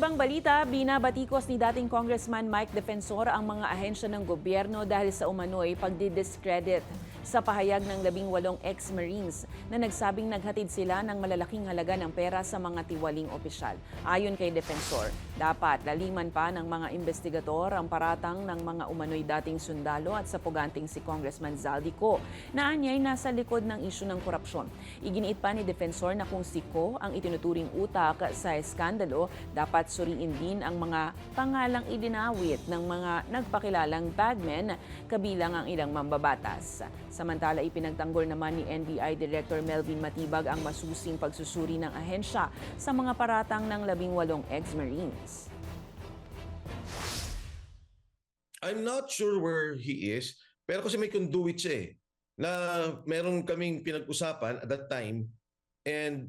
ibang balita, binabatikos ni dating Congressman Mike Defensor ang mga ahensya ng gobyerno dahil sa umano'y pagdidiscredit sa pahayag ng 18 ex-Marines na nagsabing naghatid sila ng malalaking halaga ng pera sa mga tiwaling opisyal. Ayon kay Defensor, dapat laliman pa ng mga investigador ang paratang ng mga umano'y dating sundalo at sapuganting si Congressman Zaldico na anyay nasa likod ng isyu ng korupsyon. Iginiit pa ni Defensor na kung si Ko ang itinuturing utak sa eskandalo, dapat suriin din ang mga pangalang idinawit ng mga nagpakilalang bagmen kabilang ang ilang mambabatas. Samantala, ipinagtanggol naman ni NBI Director Melvin Matibag ang masusing pagsusuri ng ahensya sa mga paratang ng 18 ex-Marines. I'm not sure where he is, pero kasi may conduit siya na meron kaming pinag-usapan at that time and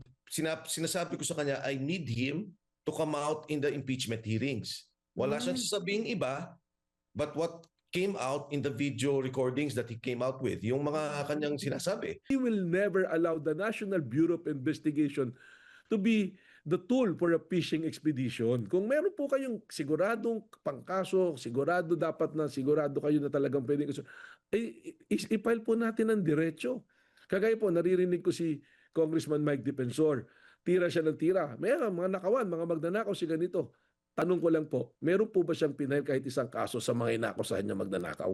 sinasabi ko sa kanya, I need him to come out in the impeachment hearings. Wala siyang sasabing iba, but what came out in the video recordings that he came out with, yung mga kanyang sinasabi. We will never allow the National Bureau of Investigation to be the tool for a fishing expedition. Kung meron po kayong siguradong pangkaso, sigurado kayo na talagang pwedeng i-file po natin ng diretso. Kagaya po, naririnig ko si Congressman Mike Defensor, tira siya ng tira. May mga nakawan, mga magnanakaw si ganito. Tanong ko lang po, meron po ba siyang pinahil kahit isang kaso sa mga inakusahan niya magnanakaw?